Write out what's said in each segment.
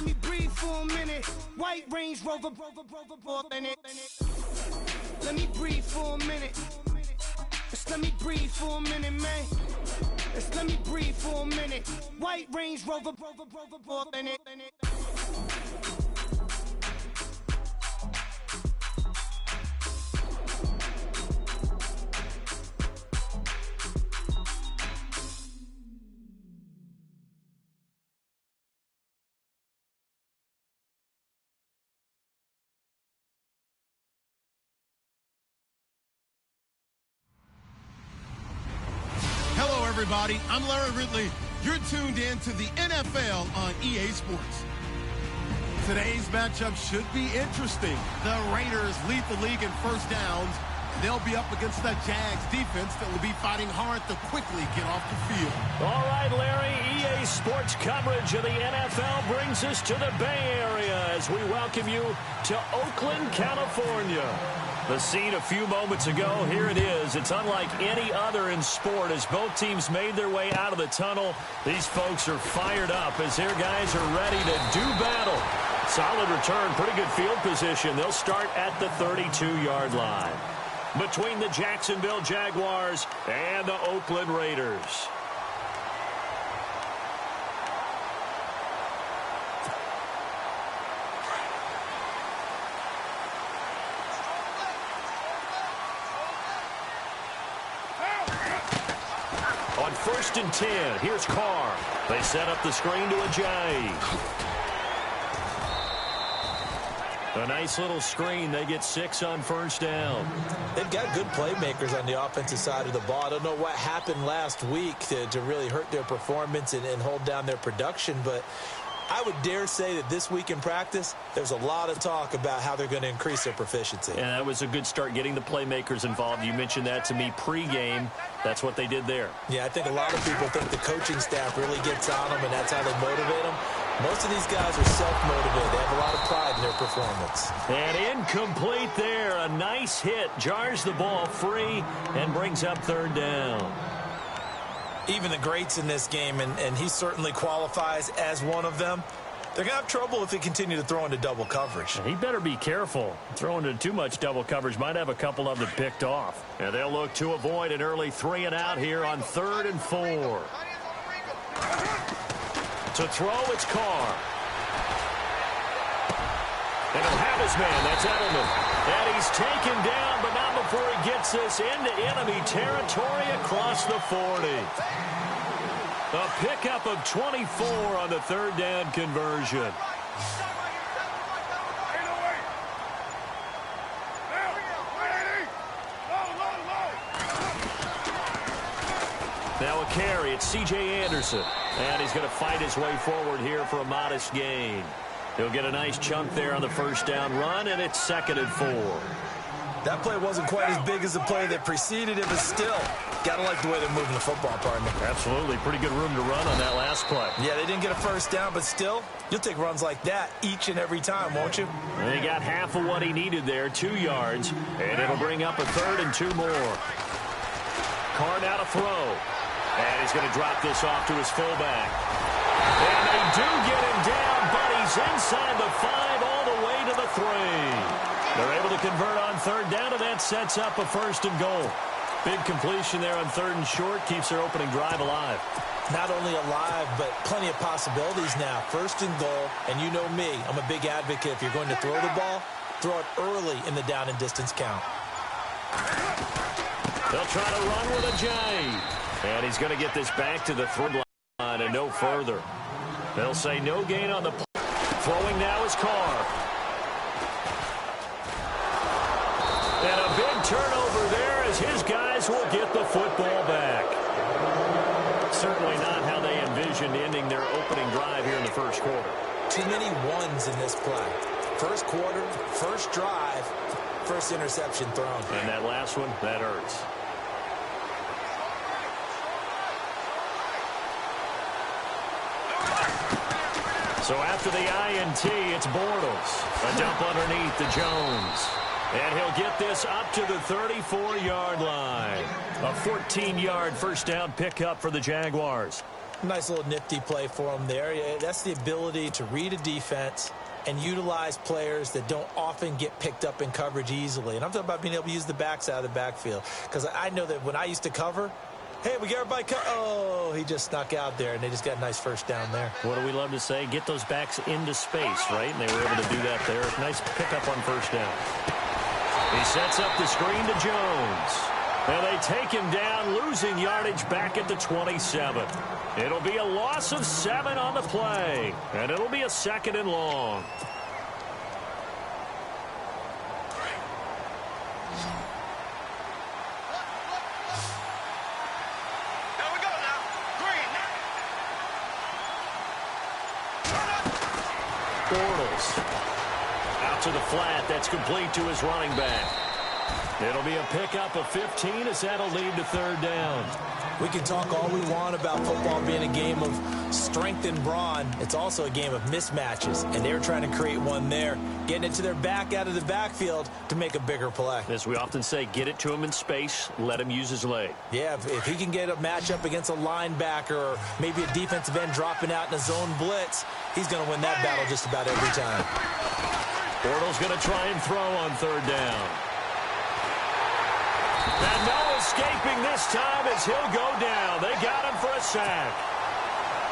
let me breathe for a minute. White Range Rover, in it. Let me breathe for a minute. Just let me breathe for a minute, man. Just let me breathe for a minute. White Range Rover, in it. Everybody, I'm Larry Ridley. You're tuned in to the NFL on EA Sports. Today's matchup should be interesting. The Raiders lead the league in first downs. They'll be up against the Jags defense that will be fighting hard to quickly get off the field. All right, Larry, EA Sports coverage of the NFL brings us to the Bay Area as we welcome you to Oakland, California. The scene a few moments ago, here it is. It's unlike any other in sport as both teams made their way out of the tunnel. These folks are fired up as their guys are ready to do battle. Solid return, pretty good field position. They'll start at the 32-yard line. Between the Jacksonville Jaguars and the Oakland Raiders. On 1st and 10, here's Carr. They set up the screen to Ajayi. A nice little screen. They get 6 on 1st down. They've got good playmakers on the offensive side of the ball. I don't know what happened last week to really hurt their performance and hold down their production, but I would dare say that this week in practice, there's a lot of talk about how they're going to increase their proficiency. And that was a good start getting the playmakers involved. You mentioned that to me pregame. That's what they did there. Yeah, I think a lot of people think the coaching staff really gets on them, and that's how they motivate them. Most of these guys are self-motivated. They have a lot of pride in their performance. And incomplete there. A nice hit. Jars the ball free and brings up 3rd down. Even the greats in this game, and he certainly qualifies as one of them, they're going to have trouble if they continue to throw into double coverage. He better be careful. Throwing into too much double coverage might have a couple of them picked off. And they'll look to avoid an early 3 and out here on 3rd and 4. To throw, it's Carr. And he'll have his man. That's Edelman. And he's taken down, but not before he gets this into enemy territory across the 40. A pickup of 24 on the 3rd down conversion. Now a carry. It's C.J. Anderson. And he's going to fight his way forward here for a modest gain. He'll get a nice chunk there on the 1st down run, and it's 2nd and 4. That play wasn't quite as big as the play that preceded it, but still, got to like the way they're moving the football, partner. Absolutely. Pretty good room to run on that last play. Yeah, they didn't get a 1st down, but still, you'll take runs like that each and every time, won't you? And he got half of what he needed there, 2 yards, and it'll bring up a 3rd and 2 more. Carr now to throw. And he's going to drop this off to his fullback. And they do get him down, but he's inside the 5 all the way to the 3. They're able to convert on 3rd down, and that sets up a 1st and goal. Big completion there on 3rd and short, keeps their opening drive alive. Not only alive, but plenty of possibilities now. 1st and goal, and you know me, I'm a big advocate. If you're going to throw the ball, throw it early in the down and distance count. They'll try to run with Ajayi. And he's going to get this back to the 3rd line and no further. They'll say no gain on the play. Throwing now is Carr. And a big turnover there as his guys will get the football back. Certainly not how they envisioned ending their opening drive here in the 1st quarter. Too many ones in this play. 1st quarter, 1st drive, 1st interception thrown. And that last one, that hurts. So after the INT, it's Bortles. A dump underneath to Jones. And he'll get this up to the 34-yard line. A 14-yard 1st down pickup for the Jaguars. Nice little nifty play for him there. Yeah, that's the ability to read a defense and utilize players that don't often get picked up in coverage easily. And I'm talking about being able to use the backside of the backfield. Because I know that when I used to cover, hey, we got everybody oh, he just snuck out there, and they just got a nice first down there. What do we love to say? Get those backs into space, right? And they were able to do that there. Nice pickup on first down. He sets up the screen to Jones. And they take him down, losing yardage back at the 27. It'll be a loss of 7 on the play. And it'll be a 2nd and long. Out to the flat. That's complete to his running back. It'll be a pickup of 15 as that'll lead to 3rd down. We can talk all we want about football being a game of strength and brawn. It's also a game of mismatches, and they're trying to create one there, getting it to their back out of the backfield to make a bigger play. As we often say, get it to him in space, let him use his leg. Yeah, if he can get a matchup against a linebacker or maybe a defensive end dropping out in a zone blitz, he's going to win that battle just about every time. Bortles going to try and throw on 3rd down. And no escaping this time as he'll go down. They got him for a sack.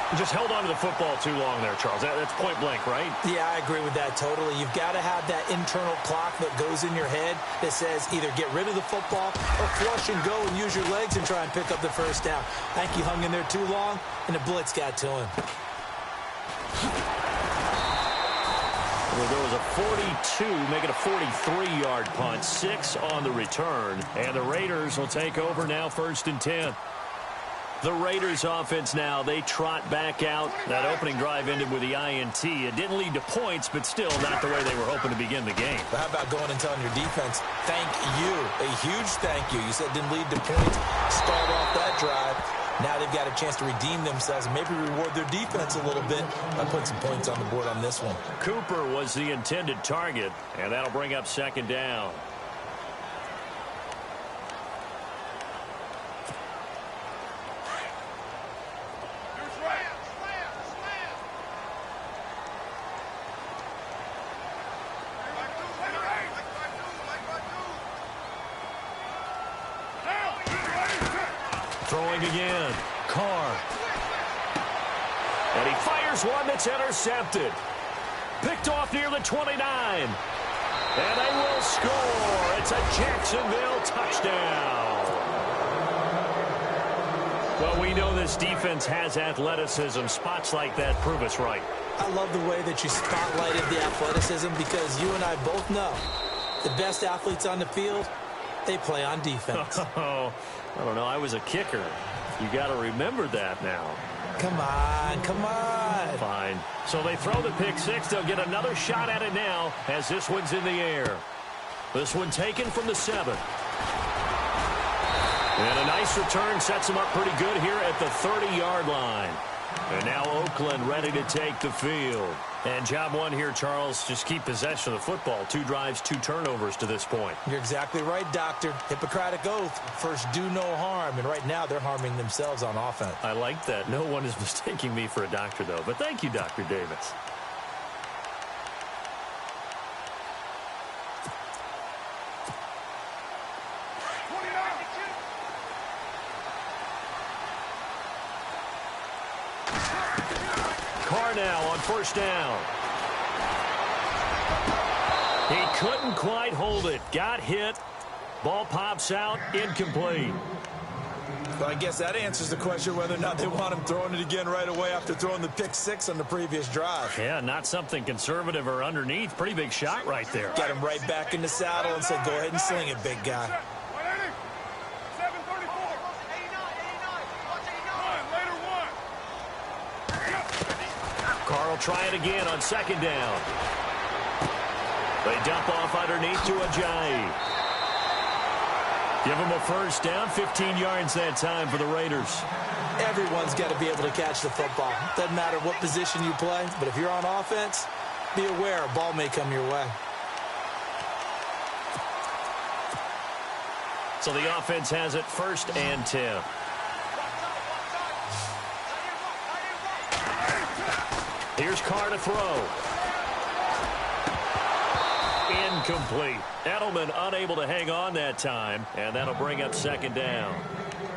He just held on to the football too long there, Charles. That's point blank, right? Yeah, I agree with that totally. You've got to have that internal clock that goes in your head that says either get rid of the football or flush and go and use your legs and try and pick up the first down. I think he hung in there too long, and the blitz got to him. Well, there was a 42, make it a 43-yard punt, 6 on the return, and the Raiders will take over now 1st and 10. The Raiders offense now, they trot back out. That opening drive ended with the INT. It didn't lead to points, but still not the way they were hoping to begin the game. But how about going and telling your defense, thank you, a huge thank you. You said it didn't lead to points, start off that drive. Now they've got a chance to redeem themselves and maybe reward their defense a little bit by putting some points on the board on this one. Cooper was the intended target, and that'll bring up 2nd down. Throwing again. Carr. And he fires one that's intercepted. Picked off near the 29. And they will score. It's a Jacksonville touchdown. Well, we know this defense has athleticism. Spots like that prove us right. I love the way that you spotlighted the athleticism because you and I both know the best athletes on the field, they play on defense. Oh, I don't know. I was a kicker. You got to remember that now. Come on, come on. Fine. So they throw the pick 6. They'll get another shot at it now as this one's in the air. This one taken from the 7. And a nice return sets them up pretty good here at the 30-yard line. And now Oakland ready to take the field. And job one here, Charles, just keep possession of the football. 2 drives, 2 turnovers to this point. You're exactly right, Doctor. Hippocratic oath. First, do no harm. And right now, they're harming themselves on offense. I like that. No one is mistaking me for a doctor, though. But thank you, Dr. Davis. Carr now on first down. He couldn't quite hold it. Got hit. Ball pops out. Incomplete. Well, I guess that answers the question whether or not they want him throwing it again right away after throwing the pick 6 on the previous drive. Yeah, not something conservative or underneath. Pretty big shot right there. Got him right back in the saddle and said, go ahead and sling it, big guy. Carr will try it again on second down. They dump off underneath to Ajayi. Give him a first down, 15 yards that time for the Raiders. Everyone's got to be able to catch the football. Doesn't matter what position you play, but if you're on offense, be aware a ball may come your way. So the offense has it 1st and 10. Here's Carr to throw. Incomplete. Edelman unable to hang on that time, and that'll bring up second down.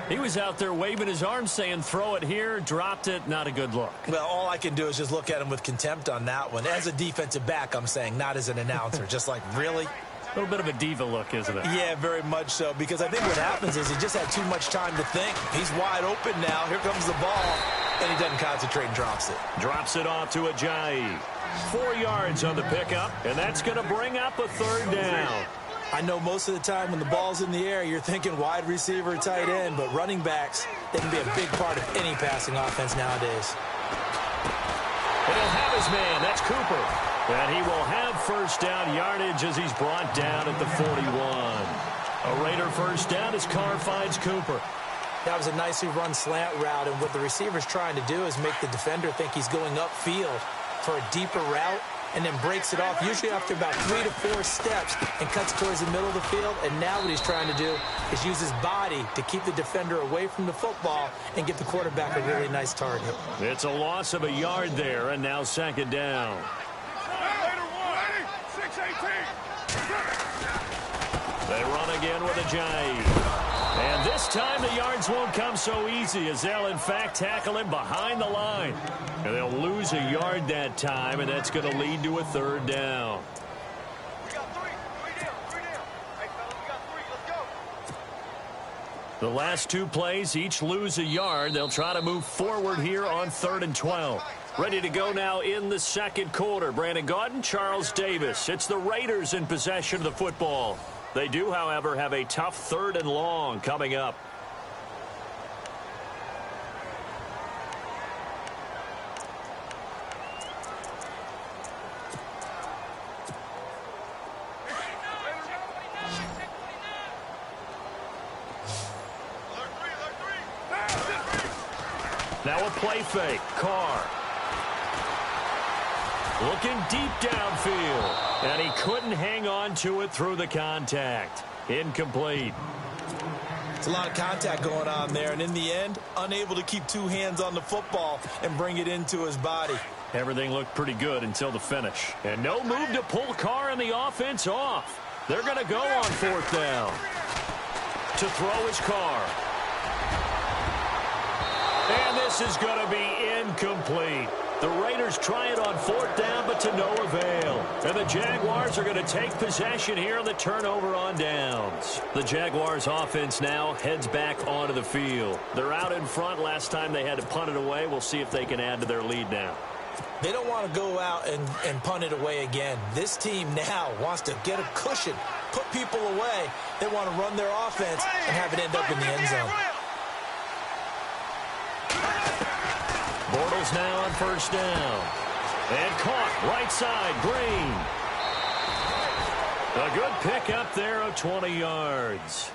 He was out there waving his arms saying, throw it here, dropped it, not a good look. Well, all I can do is just look at him with contempt on that one. As a defensive back, I'm saying, not as an announcer. Just like, really? A little bit of a diva look, isn't it? Yeah, very much so, because I think what happens is he just had too much time to think. He's wide open now. Here comes the ball, and he doesn't concentrate and drops it. Drops it off to Ajayi. 4 yards on the pickup, and that's going to bring up a third down. I know most of the time when the ball's in the air, you're thinking wide receiver, tight end, but running backs, they can be a big part of any passing offense nowadays. And he'll have his man. That's Cooper. And he will have first down yardage as he's brought down at the 41. A Raider first down as Carr finds Cooper. That was a nicely run slant route, and what the receiver's trying to do is make the defender think he's going upfield for a deeper route, and then breaks it off, usually after about 3 to 4 steps, and cuts towards the middle of the field. And now what he's trying to do is use his body to keep the defender away from the football and give the quarterback a really nice target. It's a loss of a yard there, and now second down. They run again with Ajayi. And this time the yards won't come so easy, as they'll in fact tackle him behind the line. And they'll lose a yard that time, and that's going to lead to a third down. We got three down. Hey, fellas, we got 3. Let's The go. last 2 plays each lose a yard. They'll try to move forward here on 3rd and 12. Ready to go now in the second quarter. Brandon Gaudin, Charles Davis. It's the Raiders in possession of the football. They do, however, have a tough 3rd and long coming up. Now a play fake. Carr. Looking deep downfield. And he couldn't hang on to it through the contact. Incomplete. It's a lot of contact going on there, and in the end, unable to keep 2 hands on the football and bring it into his body. Everything looked pretty good until the finish. And no move to pull Carr and the offense off. They're going to go on 4th down. To throw is Carr. And this is going to be incomplete. The Raiders try it on 4th down, but to no avail. And the Jaguars are going to take possession here on the turnover on downs. The Jaguars offense now heads back onto the field. They're out in front. Last time they had to punt it away. We'll see if they can add to their lead now. They don't want to go out and punt it away again. This team now wants to get a cushion, put people away. They want to run their offense and have it end up in the end zone. Bortles now on 1st down. And caught right side, Green. A good pick up there of 20 yards.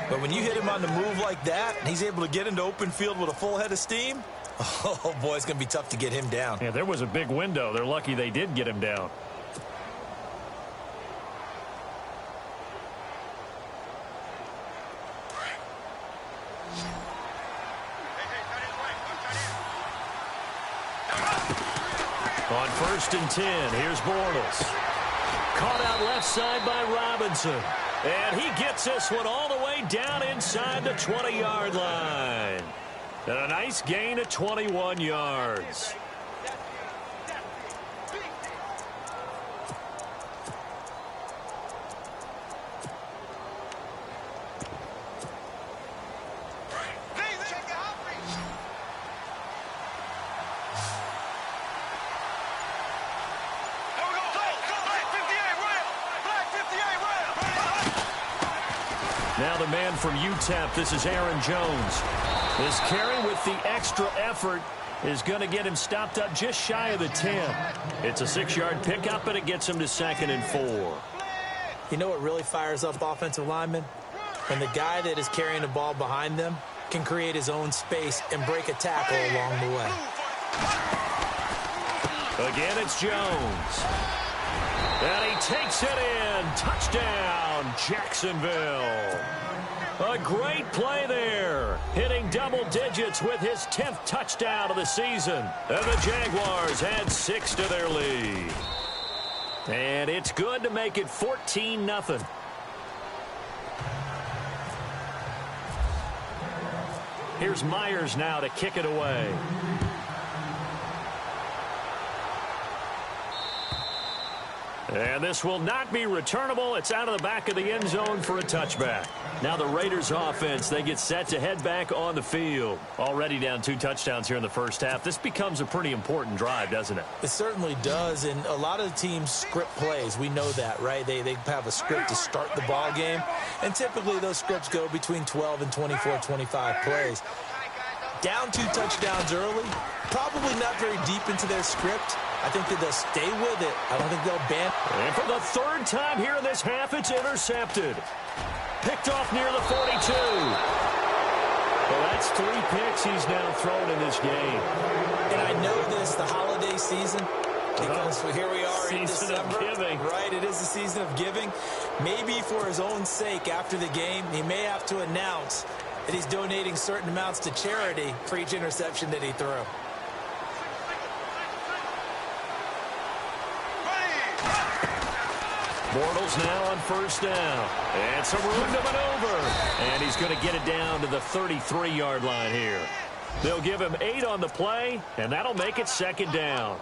But when you hit him on the move like that, and he's able to get into open field with a full head of steam, oh boy, it's going to be tough to get him down. Yeah, there was a big window. They're lucky they did get him down. On 1st and 10, here's Bortles. Caught out left side by Robinson. And he gets this one all the way down inside the 20-yard line. And a nice gain of 21 yards. Now the man from UTEP, this is Aaron Jones. This carry with the extra effort is going to get him stopped up just shy of the 10. It's a 6-yard pickup, and it gets him to 2nd and 4. You know what really fires up offensive linemen? When the guy that is carrying the ball behind them can create his own space and break a tackle along the way. Again, it's Jones. And he takes it in. Touchdown, Jacksonville. A great play there. Hitting double digits with his 10th touchdown of the season. And the Jaguars add 6 to their lead. And it's good to make it 14-0. Here's Myers now to kick it away. And this will not be returnable. It's out of the back of the end zone for a touchback. Now the Raiders offense, they get set to head back on the field. Already down 2 touchdowns here in the first half. This becomes a pretty important drive, doesn't it? It certainly does, and a lot of the teams script plays. We know that, right? They have a script to start the ball game, and typically those scripts go between 12 and 24, 25 plays. Down 2 touchdowns early, probably not very deep into their script. I think that they'll stay with it. I don't think they'll ban. And for the 3rd time here in this half, it's intercepted. Picked off near the 42. Well, that's 3 picks he's now thrown in this game. And I know this, the holiday season, because here we are in December. Season of giving. Right, it is the season of giving. Maybe for his own sake after the game, he may have to announce that he's donating certain amounts to charity for each interception that he threw. Bortles now on 1st down. And some room to maneuver. And he's going to get it down to the 33-yard line here. They'll give him 8 on the play, and that'll make it 2nd down.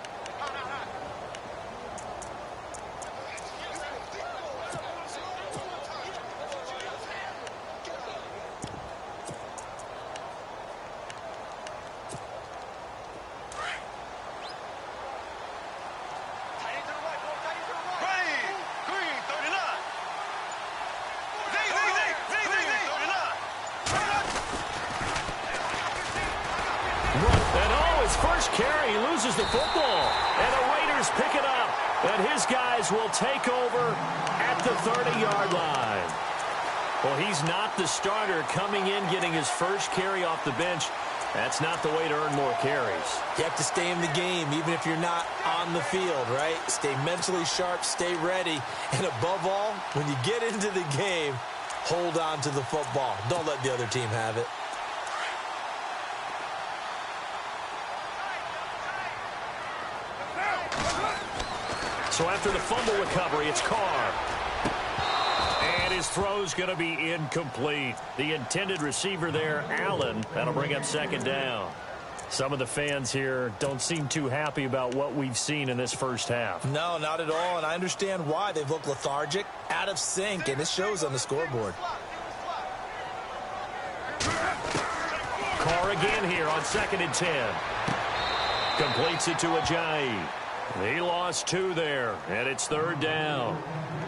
Carry, he loses the football, and the Raiders pick it up, and his guys will take over at the 30-yard line. Well, he's not the starter coming in, getting his first carry off the bench. That's not the way to earn more carries. You have to stay in the game, even if you're not on the field, right? Stay mentally sharp, stay ready, and above all, when you get into the game, hold on to the football. Don't let the other team have it. So after the fumble recovery, it's Carr. And his throw's going to be incomplete. The intended receiver there, Allen. That'll bring up 2nd down. Some of the fans here don't seem too happy about what we've seen in this first half. No, not at all, and I understand why. They've looked lethargic, out of sync, and it shows on the scoreboard. Carr again here on 2nd and 10. Completes it to Ajayi. He lost 2 there, and it's 3rd down.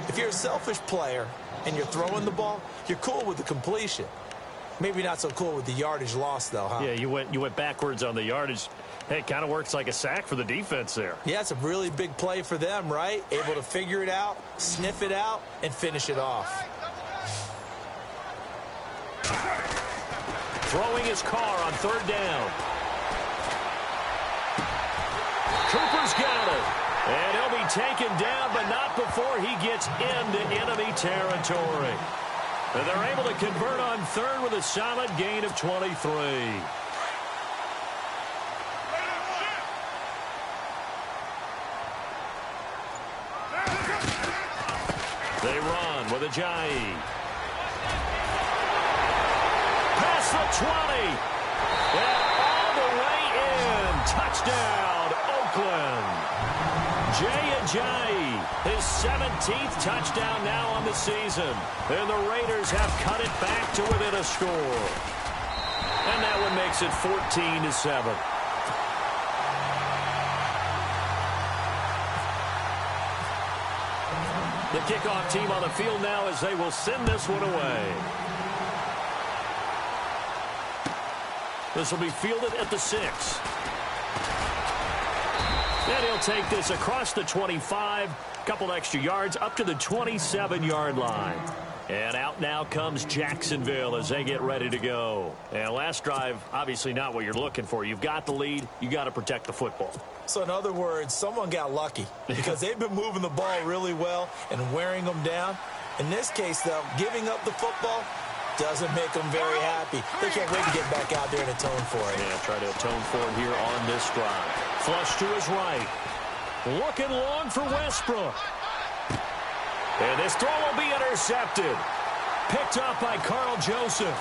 If you're a selfish player and you're throwing the ball, you're cool with the completion. Maybe not so cool with the yardage loss, though, huh? Yeah, you went backwards on the yardage. Hey, it kind of works like a sack for the defense there. Yeah, it's a really big play for them, right? Able to figure it out, sniff it out, and finish it off. Throwing his Carr on 3rd down. Cooper's got it. And he'll be taken down, but not before he gets into enemy territory. And they're able to convert on 3rd with a solid gain of 23. They run with Ajayi. Past the 20. And all the way in. Touchdown, Oakland. Jay Ajayi, his 17th touchdown now on the season. And the Raiders have cut it back to within a score. And that one makes it 14-7. The kickoff team on the field now as they will send this one away. This will be fielded at the 6. And he'll take this across the 25, couple extra yards up to the 27-yard line. And out now comes Jacksonville as they get ready to go. And last drive, obviously not what you're looking for. You've got the lead. You got to protect the football. So in other words, someone got lucky because they've been moving the ball really well and wearing them down. In this case, though, giving up the football doesn't make them very happy. They can't wait to get back out there and atone for it. Yeah, try to atone for it here on this drive. Flush to his right. Looking long for Westbrook. And this throw will be intercepted. Picked up by Carl Joseph.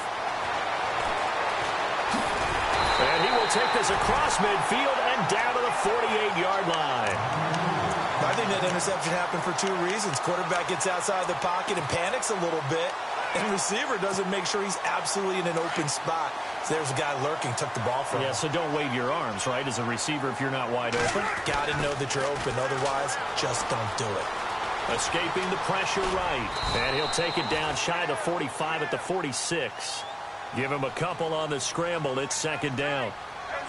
And he will take this across midfield and down to the 48-yard line. I think that interception happened for two reasons. Quarterback gets outside the pocket and panics a little bit. And receiver doesn't make sure he's absolutely in an open spot. So there's a guy lurking, took the ball from him. Yeah, so don't wave your arms, right, as a receiver if you're not wide open. Got to know that you're open. Otherwise, just don't do it. Escaping the pressure right. And he'll take it down shy of the 45 at the 46. Give him a couple on the scramble. It's second down.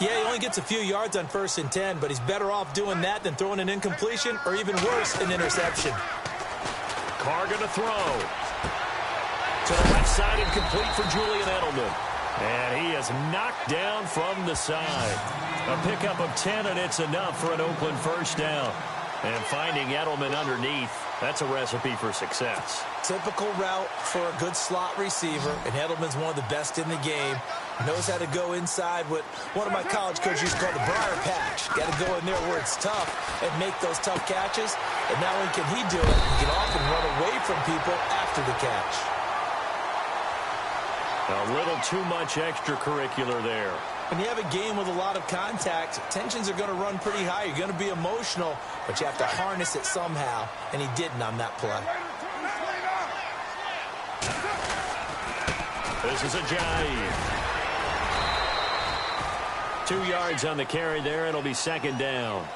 Yeah, he only gets a few yards on 1st and 10, but he's better off doing that than throwing an incompletion or even worse, an interception. Carr going to throw. To the left side and complete for Julian Edelman. And he is knocked down from the side. A pickup of 10, and it's enough for an Oakland first down. And finding Edelman underneath, that's a recipe for success. Typical route for a good slot receiver, and Edelman's one of the best in the game. Knows how to go inside what one of my college coaches used to call the briar patch. Got to go in there where it's tough and make those tough catches. And not only can he do it, he can often run away from people after the catch. A little too much extracurricular there. When you have a game with a lot of contact, tensions are going to run pretty high. You're going to be emotional, but you have to harness it somehow, and he didn't on that play. This is a jive. 2 yards on the carry there. It'll be second down.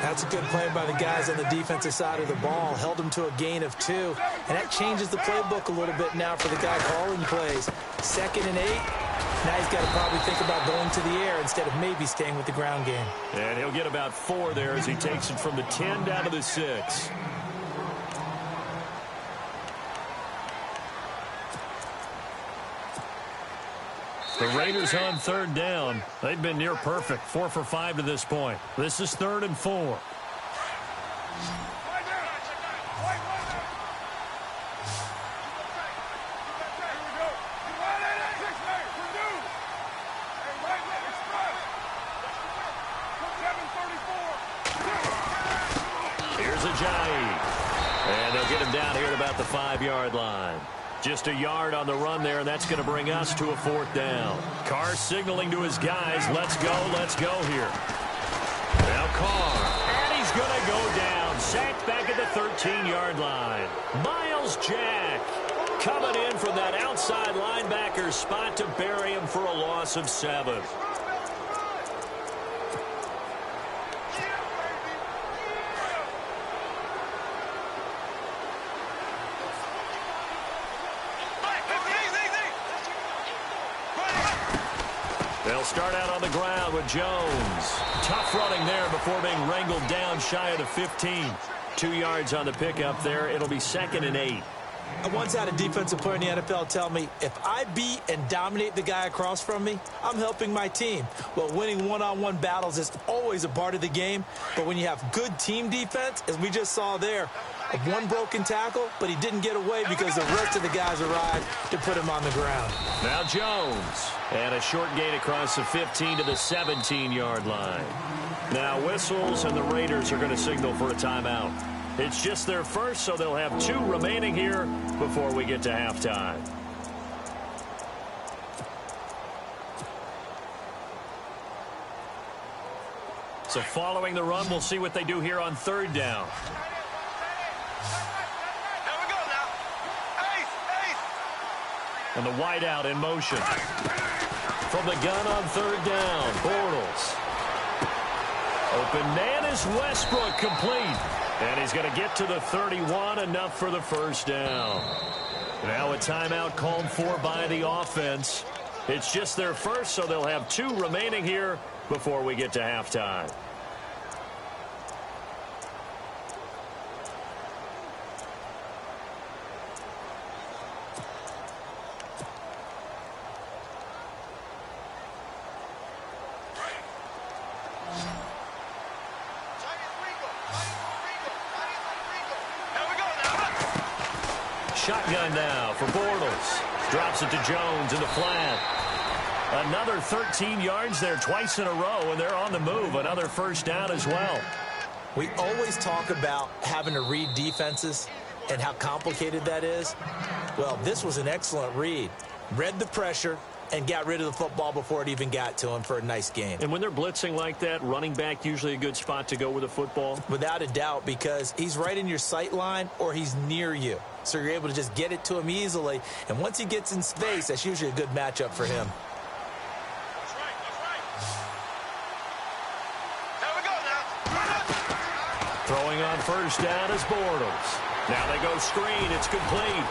That's a good play by the guys on the defensive side of the ball. Held him to a gain of 2. And that changes the playbook a little bit now for the guy calling plays. 2nd and 8. Now he's got to probably think about going to the air instead of maybe staying with the ground game. And he'll get about 4 there as he takes it from the 10 down to the 6. The Raiders on 3rd down. They've been near perfect. 4 for 5 to this point. This is 3rd and 4. Here's a jive. And they'll get him down here at about the 5-yard line. Just a yard on the run there, and that's going to bring us to a 4th down. Carr signaling to his guys, let's go here. Now Carr, and he's going to go down. Sacked back at the 13-yard line. Miles Jack coming in from that outside linebacker spot to bury him for a loss of 7. They'll start out on the ground with Jones. Tough running there before being wrangled down shy of the 15. 2 yards on the pickup there. It'll be 2nd and 8. I once had a defensive player in the NFL tell me, if I beat and dominate the guy across from me, I'm helping my team. Well, winning one-on-one battles is always a part of the game, but when you have good team defense, as we just saw there, one broken tackle, but he didn't get away because the rest of the guys arrived to put him on the ground. Now Jones. And a short gain across the 15 to the 17-yard line. Now whistles, and the Raiders are going to signal for a timeout. It's just their first, so they'll have 2 remaining here before we get to halftime. So following the run, we'll see what they do here on 3rd down. And the wideout in motion. From the gun on 3rd down, Bortles. Open man is Westbrook, complete. And he's going to get to the 31, enough for the first down. Now a timeout called for by the offense. It's just their first, so they'll have 2 remaining here before we get to halftime. shotgun now for Bortles. Drops it to Jones in the flat. Another 13 yards there twice in a row, and they're on the move. Another first down as well. We always talk about having to read defenses and how complicated that is. Well, this was an excellent read. Read the pressure and got rid of the football before it even got to him for a nice game. And when they're blitzing like that, running back usually a good spot to go with the football? Without a doubt, because he's right in your sight line or he's near you. So you're able to just get it to him easily. And once he gets in space, that's usually a good matchup for him. Throwing on first down is Bortles. Now they go screen. It's complete.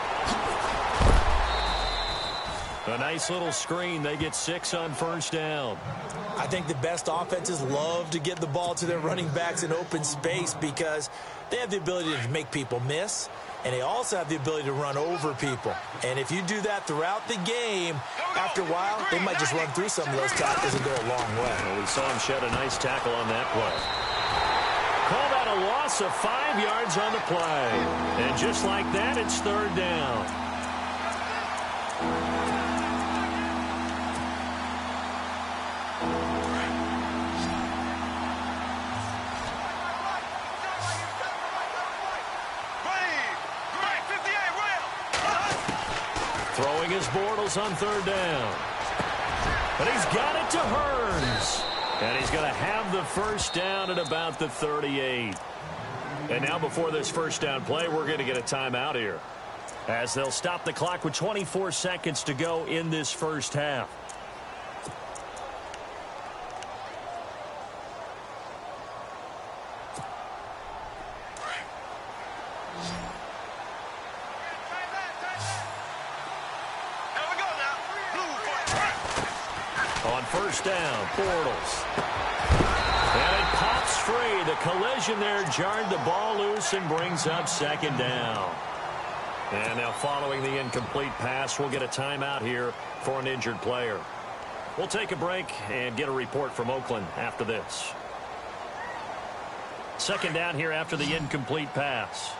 A nice little screen. They get 6 on first down. I think the best offenses love to get the ball to their running backs in open space because they have the ability to make people miss, and they also have the ability to run over people. And if you do that throughout the game, after a while, they might just run through some of those tackles and go a long way. Well, we saw him shed a nice tackle on that play. Call that a loss of 5 yards on the play. And just like that, it's third down. Throwing his Bortles on third down. But he's got it to Hearns. And he's going to have the first down at about the 38. And now before this first down play, we're going to get a timeout here, as they'll stop the clock with 24 seconds to go in this first half. On first down, Bortles. And it pops free. The collision there jarred the ball loose and brings up second down. And now following the incomplete pass, we'll get a timeout here for an injured player. We'll take a break and get a report from Oakland after this. Second down here after the incomplete pass.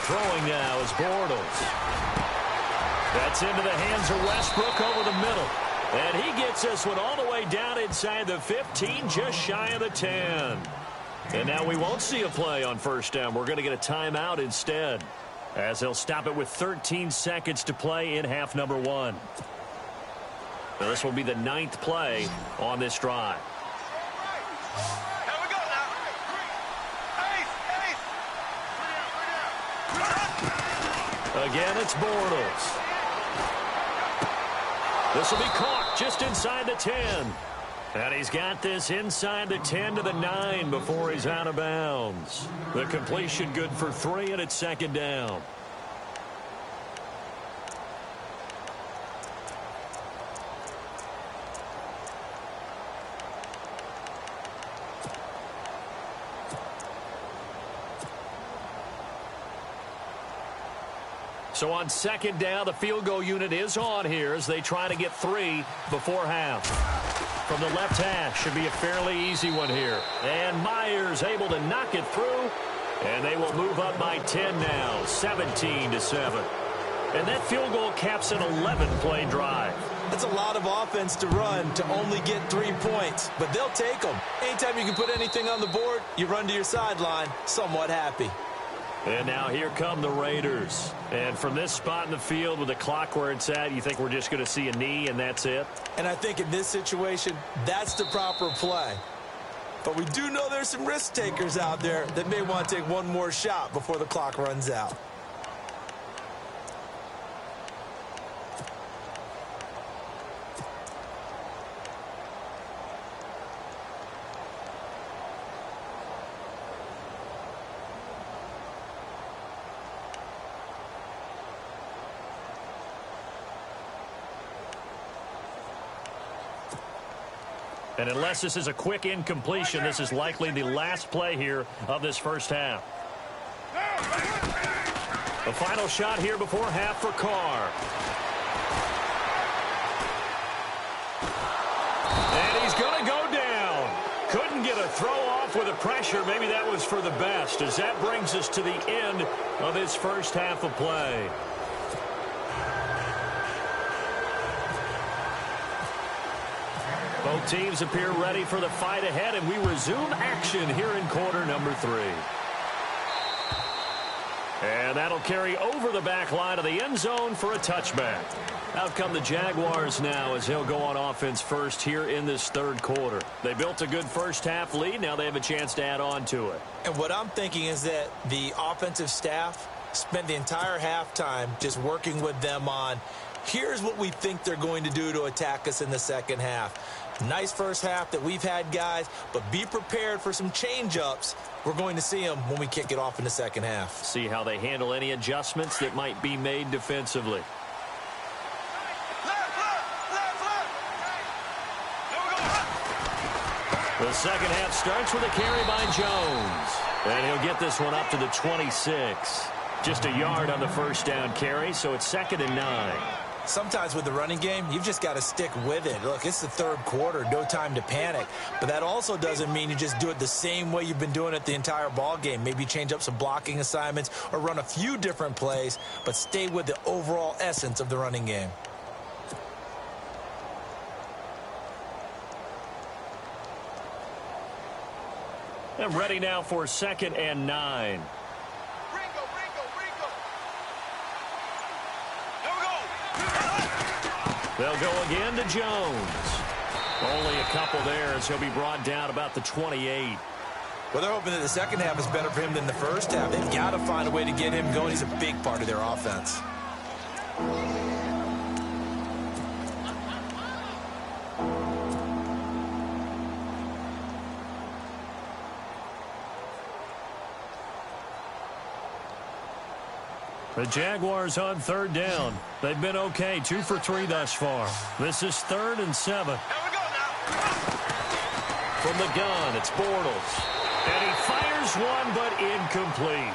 Throwing now is Bortles. That's into the hands of Westbrook over the middle. And he gets this one all the way down inside the 15, just shy of the 10. And now we won't see a play on first down. We're going to get a timeout instead, as they'll stop it with 13 seconds to play in half number 1. Now this will be the 9th play on this drive. Again, it's Bortles. This will be caught just inside the 10. And he's got this inside the 10 to the 9 before he's out of bounds. The completion good for 3, and it's second down. So on second down, the field goal unit is on here as they try to get 3 before half. From the left hash, should be a fairly easy one here. And Myers able to knock it through. And they will move up by 10 now, 17-7. And that field goal caps an 11-play drive. That's a lot of offense to run to only get 3 points, but they'll take them. Anytime you can put anything on the board, you run to your sideline, somewhat happy. And now here come the Raiders. And from this spot in the field with the clock where it's at, you think we're just going to see a knee and that's it? And I think in this situation, that's the proper play. But we do know there's some risk takers out there that may want to take one more shot before the clock runs out. And unless this is a quick incompletion, this is likely the last play here of this first half. The final shot here before half for Carr. throw off with the pressure. Maybe that was for the best, as that brings us to the end of his first half of play. Both teams appear ready for the fight ahead, and we resume action here in quarter number 3. And that'll carry over the back line of the end zone for a touchback. Out come the Jaguars now as they'll go on offense first here in this third quarter. They built a good first half lead. Now they have a chance to add on to it. And what I'm thinking is that the offensive staff spent the entire halftime just working with them on, here's what we think they're going to do to attack us in the second half. Nice first half that we've had, guys, but be prepared for some change-ups. We're going to see them when we kick it off in the second half. See how they handle any adjustments that might be made defensively. The second half starts with a carry by Jones. And he'll get this one up to the 26. Just a yard on the first down carry, so it's 2nd and 9. Sometimes with the running game, you've just got to stick with it. Look, it's the third quarter, no time to panic. But that also doesn't mean you just do it the same way you've been doing it the entire ball game. Maybe change up some blocking assignments or run a few different plays, but stay with the overall essence of the running game. And ready now for 2nd and 9. They'll go again to Jones. Only a couple there as he'll be brought down about the 28. Well, they're hoping that the second half is better for him than the first half. They've got to find a way to get him going. He's a big part of their offense. The Jaguars on 3rd down. They've been okay, 2 for 3 thus far. This is 3rd and 7. From the gun, it's Bortles. And he fires one, but incomplete.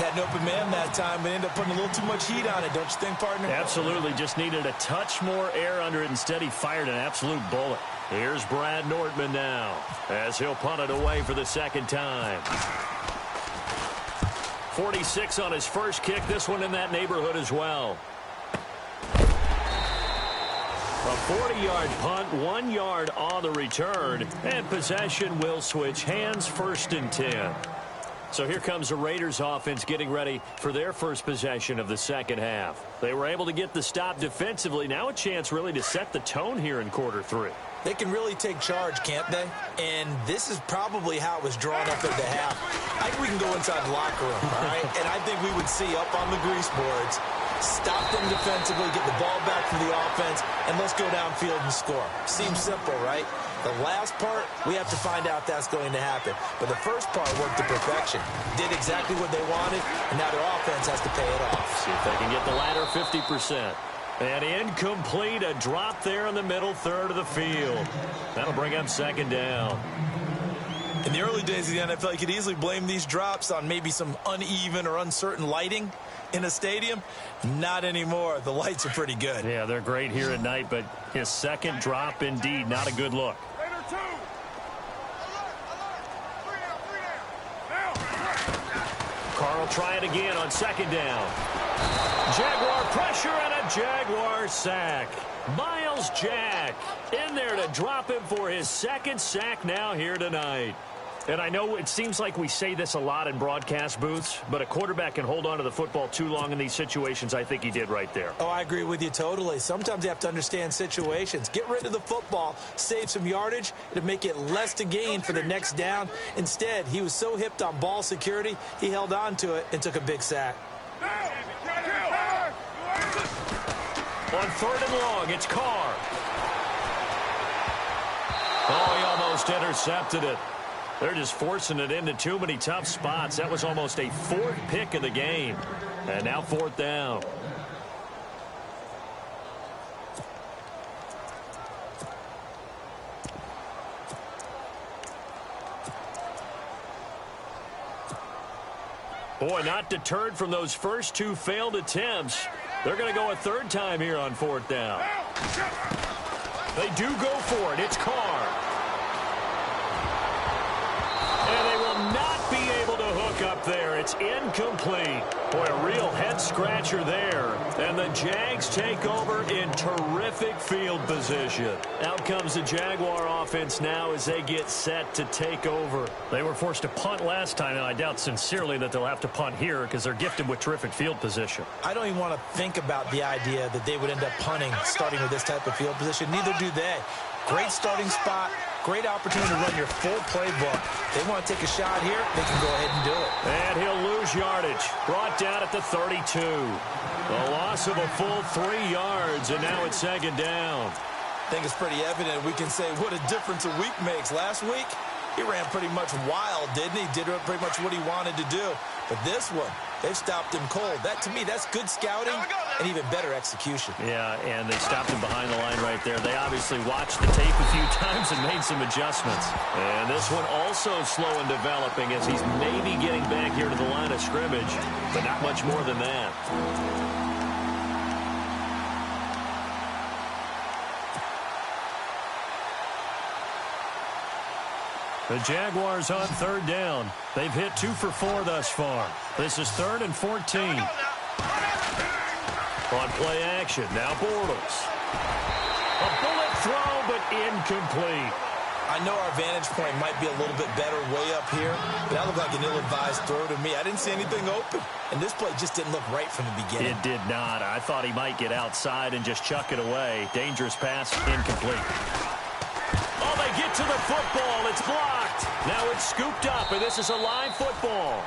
Had an open man that time, but ended up putting a little too much heat on it, don't you think, partner? Absolutely. Just needed a touch more air under it. Instead, he fired an absolute bullet. Here's Brad Nortman now as he'll punt it away for the second time. 46 on his first kick. This one in that neighborhood as well. A 40-yard punt, 1 yard on the return, and possession will switch hands, 1st and 10. So here comes the Raiders offense getting ready for their first possession of the second half. They were able to get the stop defensively. Now a chance really to set the tone here in quarter 3. They can really take charge, can't they? And this is probably how it was drawn up at the half. I think we can go inside the locker room, all right? And I think we would see up on the grease boards, stop them defensively, get the ball back for the offense, and let's go downfield and score. Seems simple, right? The last part, we have to find out that's going to happen. But the first part worked to perfection. Did exactly what they wanted, and now their offense has to pay it off. See if they can get the latter 50%. And incomplete, a drop there in the middle third of the field. That'll bring up 2nd down. In the early days of the NFL, you could easily blame these drops on maybe some uneven or uncertain lighting in a stadium. Not anymore. The lights are pretty good. Yeah, they're great here at night, but his second drop, indeed, not a good look. Carl try it again on 2nd down. Jaguar pressure and a Jaguar sack. Miles Jack in there to drop him for his 2nd sack now here tonight. And I know it seems like we say this a lot in broadcast booths, but a quarterback can hold on to the football too long in these situations. I think he did right there. Oh, I agree with you totally. Sometimes you have to understand situations. Get rid of the football, save some yardage to make it less to gain for the next down. Instead, he was so hipped on ball security, he held on to it and took a big sack. On 3rd and long, it's Carr. Oh, he almost intercepted it. They're just forcing it into too many tough spots. That was almost a 4th pick of the game. And now 4th down. Boy, not deterred from those first 2 failed attempts. They're going to go a 3rd time here on 4th down. They do go for it. It's Carr. It's incomplete. Boy, a real head-scratcher there. And the Jags take over in terrific field position. Out comes the Jaguar offense now as they get set to take over. They were forced to punt last time, and I doubt sincerely that they'll have to punt here because they're gifted with terrific field position. I don't even want to think about the idea that they would end up punting starting with this type of field position. Neither do they. Great starting spot. Great opportunity to run your full playbook. They want to take a shot here, they can go ahead and do it. And he'll lose yardage. Brought down at the 32. A loss of a full 3 yards, and now it's second down. I think it's pretty evident. We can say what a difference a week makes. Last week, he ran pretty much wild, didn't he? Did pretty much what he wanted to do. But this one, they've stopped him cold. That, to me, that's good scouting and even better execution. Yeah, and they stopped him behind the line right there. They obviously watched the tape a few times and made some adjustments. And this one also slow in developing as he's maybe getting back here to the line of scrimmage, but not much more than that. The Jaguars on third down. They've hit 2 for 4 thus far. This is 3rd and 14. On play action, now Bortles. A bullet throw, but incomplete. I know our vantage point might be a little bit better way up here, but that looked like an ill-advised throw to me. I didn't see anything open, and this play just didn't look right from the beginning. It did not. I thought he might get outside and just chuck it away. Dangerous pass, incomplete. Oh, they get to the football. It's blocked. Now it's scooped up, and this is a live football.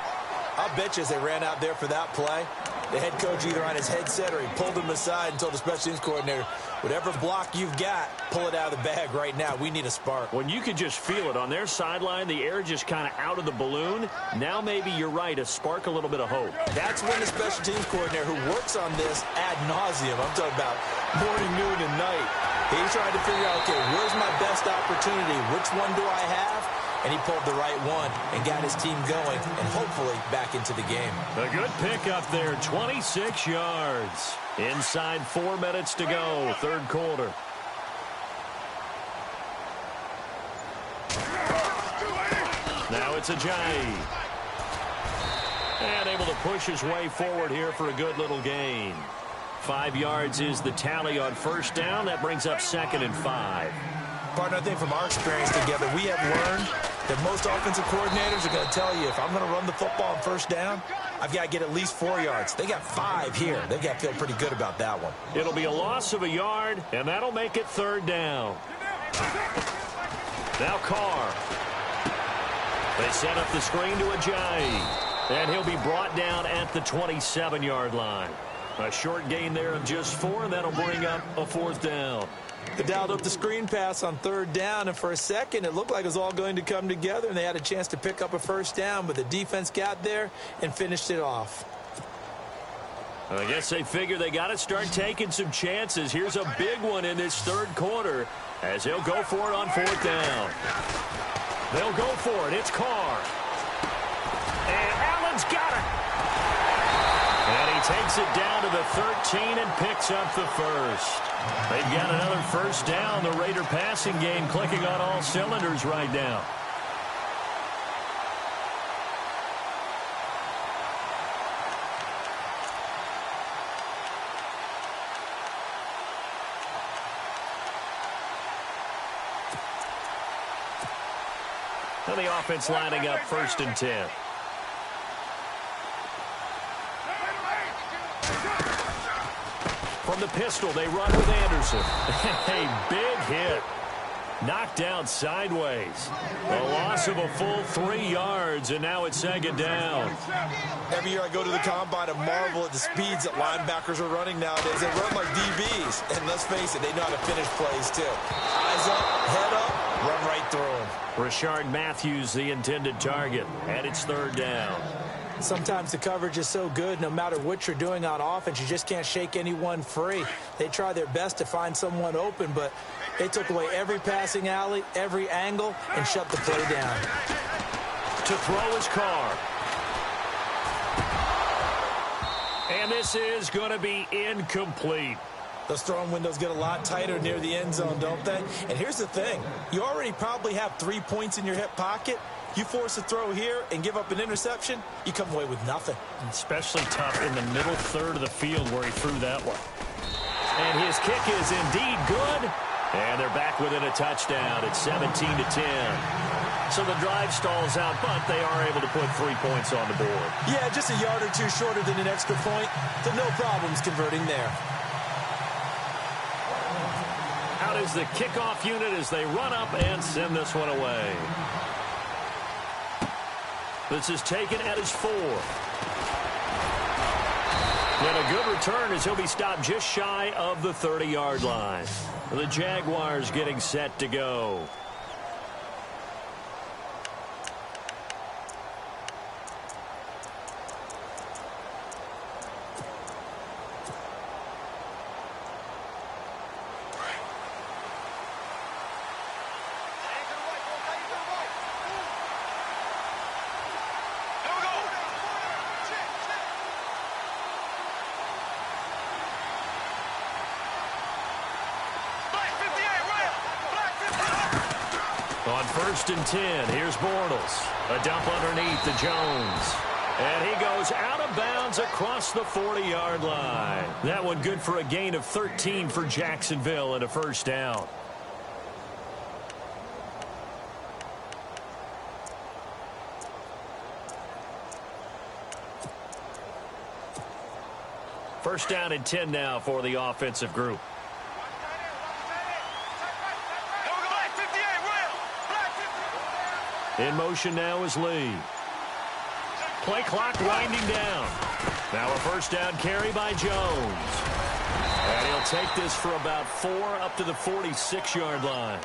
I'll bet you as they ran out there for that play, the head coach either on his headset or he pulled him aside and told the special teams coordinator, whatever block you've got, pull it out of the bag right now. We need a spark. When you could just feel it on their sideline, the air just kind of out of the balloon. Now maybe you're right, a spark, a little bit of hope. That's when the special teams coordinator who works on this ad nauseum, I'm talking about morning, noon, and night, he's trying to figure out, okay, where's my best opportunity? Which one do I have? And he pulled the right one and got his team going and hopefully back into the game. A good pickup there, 26 yards. Inside 4 minutes to go, third quarter. Now it's Ajayi. And able to push his way forward here for a good little gain. 5 yards is the tally on first down. That brings up 2nd and 5. Partner, I think from our experience together, we have learned that most offensive coordinators are going to tell you, if I'm going to run the football on first down, I've got to get at least 4 yards. They got 5 here. They've got to feel pretty good about that one. It'll be a loss of a yard, and that'll make it third down. Now Carr. They set up the screen to Ajayi, and he'll be brought down at the 27-yard line. A short gain there of just 4, and that'll bring up a 4th down. They dialed up the screen pass on third down, and for a second, it looked like it was all going to come together, and they had a chance to pick up a first down, but the defense got there and finished it off. I guess they figure they got to start taking some chances. Here's a big one in this third quarter as they'll go for it on 4th down. They'll go for it. It's Carr. And Allen's got it. And he takes it down to the 13 and picks up the first. They've got another first down. The Raider passing game clicking on all cylinders right now. And the offense lining up 1st and 10. From the pistol, they run with Anderson. A big hit. Knocked down sideways. A loss of a full 3 yards, and now it's 2nd down. Every year I go to the combine and marvel at the speeds that linebackers are running nowadays. They run like DBs, and let's face it, they know how to finish plays too. Eyes up, head up, run right through them. Rashard Matthews, the intended target, and it's 3rd down. Sometimes the coverage is so good, no matter what you're doing on offense, you just can't shake anyone free. They try their best to find someone open, but they took away every passing alley, every angle, and shut the play down. To throw his Carr. And this is going to be incomplete. Those throwing windows get a lot tighter near the end zone, don't they? And here's the thing. You already probably have 3 points in your hip pocket. You force a throw here and give up an interception, you come away with nothing. Especially tough in the middle third of the field where he threw that one. And his kick is indeed good. And they're back within a touchdown. It's 17-10. So the drive stalls out, but they are able to put 3 points on the board. Yeah, just a yard or two shorter than an extra point. So no problems converting there. Out is the kickoff unit as they run up and send this one away. This is taken at his 4. And a good return as he'll be stopped just shy of the 30-yard line. The Jaguars getting set to go. On 1st and 10, here's Bortles. A dump underneath to Jones. And he goes out of bounds across the 40-yard line. That one good for a gain of 13 for Jacksonville and a first down. First down and 10 now for the offensive group. In motion now is Lee. Play clock winding down. Now a first down carry by Jones. And he'll take this for about 4 up to the 46-yard line.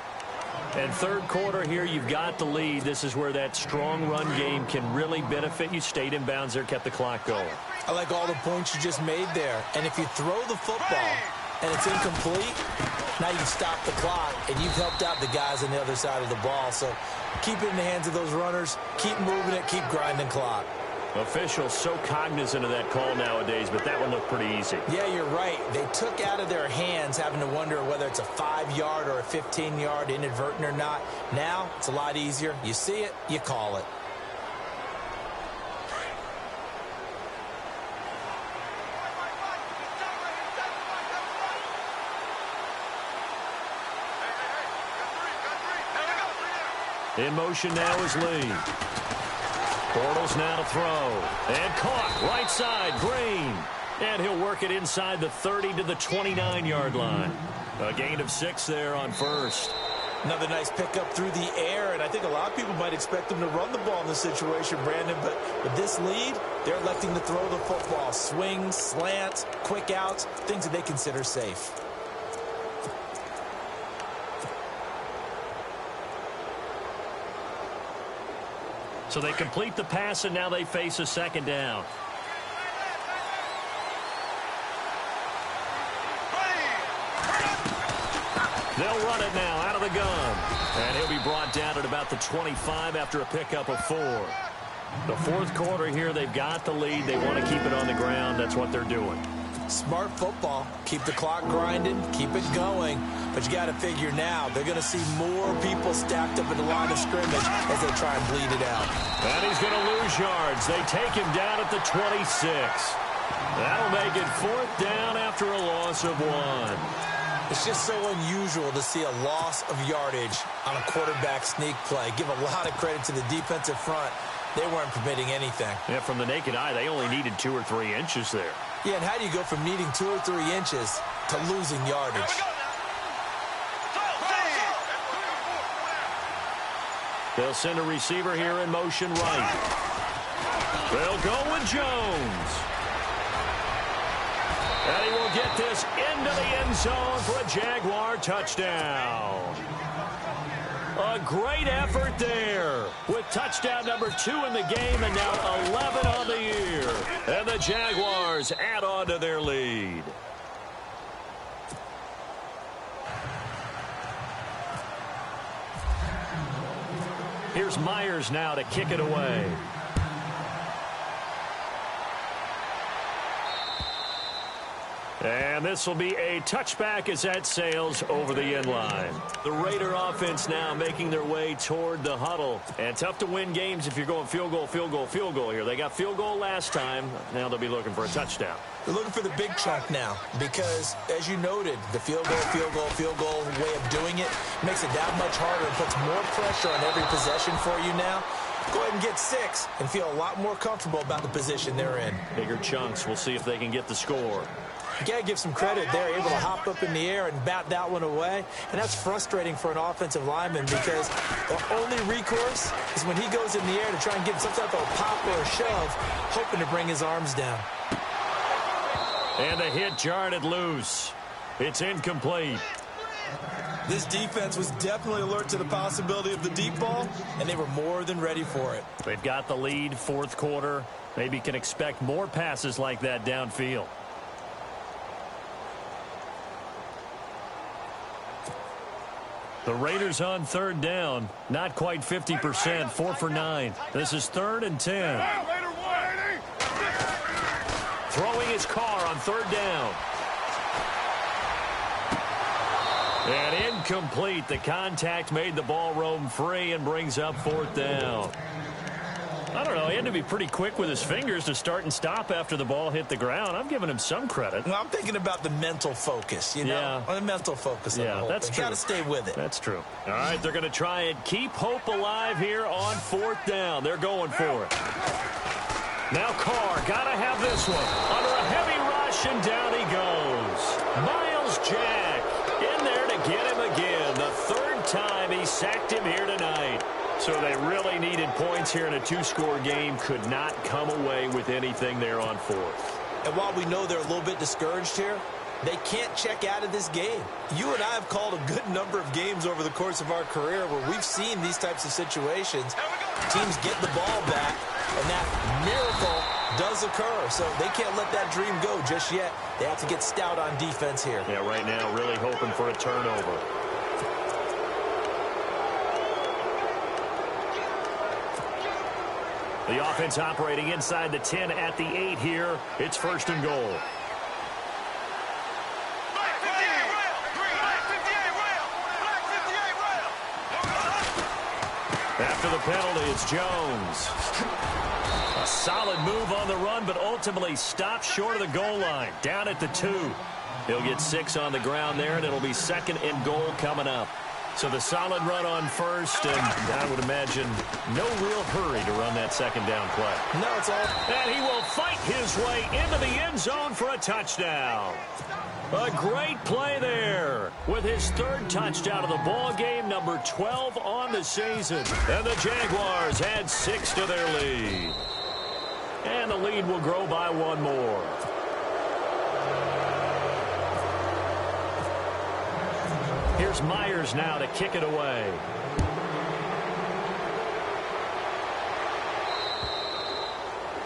And third quarter here, you've got the lead. This is where that strong run game can really benefit you. Stayed in bounds there, kept the clock going. I like all the points you just made there. And if you throw the football and it's incomplete, now you stop the clock, and you've helped out the guys on the other side of the ball. So keep it in the hands of those runners. Keep moving it. Keep grinding clock. Officials so cognizant of that call nowadays, but that one looked pretty easy. Yeah, you're right. They took out of their hands having to wonder whether it's a 5-yard or a 15-yard inadvertent or not. Now it's a lot easier. You see it, you call it. In motion now is Lee. Bortles now to throw. And caught right side, Green. And he'll work it inside the 30 to the 29-yard line. A gain of 6 there on first. Another nice pickup through the air, and I think a lot of people might expect him to run the ball in this situation, Brandon, but with this lead, they're electing to throw the football. Swings, slants, quick outs, things that they consider safe. So they complete the pass, and now they face a second down. They'll run it now out of the gun. And he'll be brought down at about the 25 after a pickup of 4. The fourth quarter here, they've got the lead. They want to keep it on the ground. That's what they're doing. Smart football. Keep the clock grinding. Keep it going. But you got to figure now, they're going to see more people stacked up in the line of scrimmage as they try and bleed it out. And he's going to lose yards. They take him down at the 26. That'll make it 4th down after a loss of 1. It's just so unusual to see a loss of yardage on a quarterback sneak play. Give a lot of credit to the defensive front. They weren't permitting anything. Yeah, from the naked eye, they only needed 2 or 3 inches there. Yeah, and how do you go from needing 2 or 3 inches to losing yardage? They'll send a receiver here in motion right. They'll go with Jones. And he will get this into the end zone for a Jaguar touchdown. A great effort there with touchdown number 2 in the game and now 11 on the year. And the Jaguars add on to their lead. Here's Myers now to kick it away. And this will be a touchback as that sails over the end line. The Raider offense now making their way toward the huddle. And tough to win games if you're going field goal, field goal, field goal here. They got field goal last time. Now they'll be looking for a touchdown. They're looking for the big chunk now because, as you noted, the field goal, field goal, field goal way of doing it makes it that much harder and puts more pressure on every possession for you now. Go ahead and get 6 and feel a lot more comfortable about the position they're in. Bigger chunks. We'll see if they can get the score. You got to give some credit. They're able to hop up in the air and bat that one away. And that's frustrating for an offensive lineman because the only recourse is when he goes in the air to try and get some type of a pop or a shove, hoping to bring his arms down. And the hit jarred it loose. It's incomplete. This defense was definitely alert to the possibility of the deep ball, and they were more than ready for it. They've got the lead, fourth quarter. Maybe can expect more passes like that downfield. The Raiders on third down. Not quite 50%, 4 for 9. This is 3rd and 10. Throwing his car on third down. And incomplete. The contact made the ball roam free and brings up 4th down. I don't know. He had to be pretty quick with his fingers to start and stop after the ball hit the ground. I'm giving him some credit. Well, I'm thinking about the mental focus, you know? Yeah. The mental focus of the whole that's thing. true. Got to stay with it. That's true. All right, they're going to try and keep hope alive here on 4th down. They're going for it. Now Carr, got to have this one. Under a heavy rush, and down he goes. Miles Jack in there to get him again. The 3rd time he sacked him here tonight. So they really needed points here in a 2-score game. Could not come away with anything there on 4th. And while we know they're a little bit discouraged here, they can't check out of this game. You and I have called a good number of games over the course of our career where we've seen these types of situations. Teams get the ball back, and that miracle does occur. So they can't let that dream go just yet. They have to get stout on defense here. Yeah, right now really hoping for a turnover. The offense operating inside the 10 at the 8 here. It's 1st and goal. After the penalty, it's Jones. A solid move on the run, but ultimately stopped short of the goal line. Down at the 2. He'll get 6 on the ground there, and it'll be 2nd and goal coming up. So the solid run on 1st, and I would imagine no real hurry to run that 2nd down play. No, it's all. And he will fight his way into the end zone for a touchdown. A great play there with his 3rd touchdown of the ball game, number 12 on the season. And the Jaguars add 6 to their lead. And the lead will grow by 1 more. Here's Myers now to kick it away.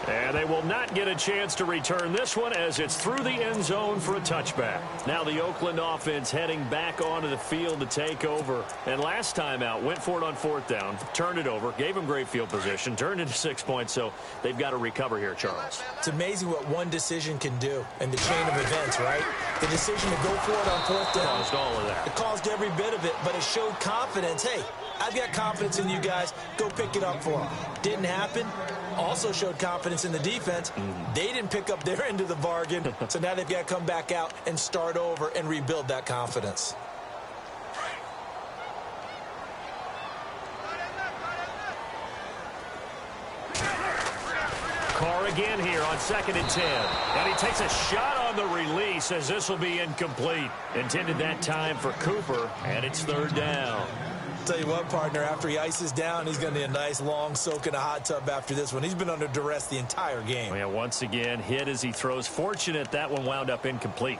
And they will not get a chance to return this one as it's through the end zone for a touchback. Now the Oakland offense heading back onto the field to take over. And last time out, went for it on 4th down, turned it over, gave them great field position, turned into 6 points, so they've got to recover here, Charles. It's amazing what one decision can do in the chain of events, right? The decision to go for it on 4th down. Caused all of that. It caused every bit of it, but it showed confidence. Hey, I've got confidence in you guys. Go pick it up for them. Didn't happen. Also showed confidence in the defense. They didn't pick up their end of the bargain, so now they've got to come back out and start over and rebuild that confidence. Carr again here on 2nd and 10. And he takes a shot on the release as this will be incomplete. Intended that time for Cooper, and it's 3rd down. Tell you what, partner, after he ices down, he's going to need a nice long soak in a hot tub after this one. He's been under duress the entire game. Yeah, once again, hit as he throws. Fortunate that one wound up incomplete.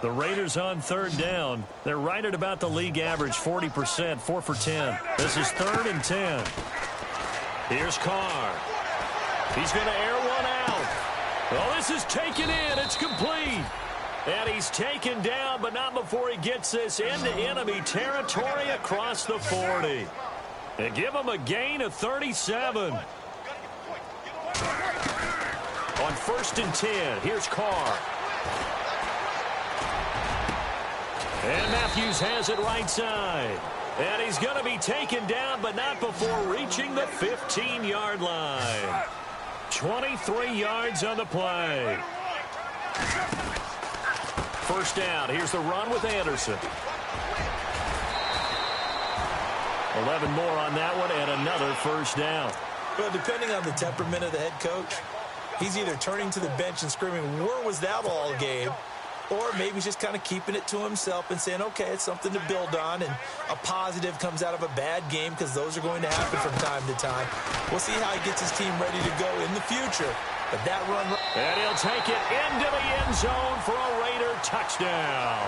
The Raiders on 3rd down. They're right at about the league average, 40%, 4 for 10. This is 3rd and 10. Here's Carr. He's going to air one out. Well, this is taken in. It's complete. And he's taken down, but not before he gets this into enemy territory across the 40. They give him a gain of 37. On 1st and 10, here's Carr. And Matthews has it right side. And he's going to be taken down, but not before reaching the 15-yard line. 23 yards on the play. First down. Here's the run with Anderson. 11 more on that one and another first down. Well, depending on the temperament of the head coach, he's either turning to the bench and screaming, "Where was that all game?" Or maybe he's just kind of keeping it to himself and saying, okay, it's something to build on, and a positive comes out of a bad game, because those are going to happen from time to time. We'll see how he gets his team ready to go in the future. But that run... And he'll take it into the end zone for a Raider touchdown.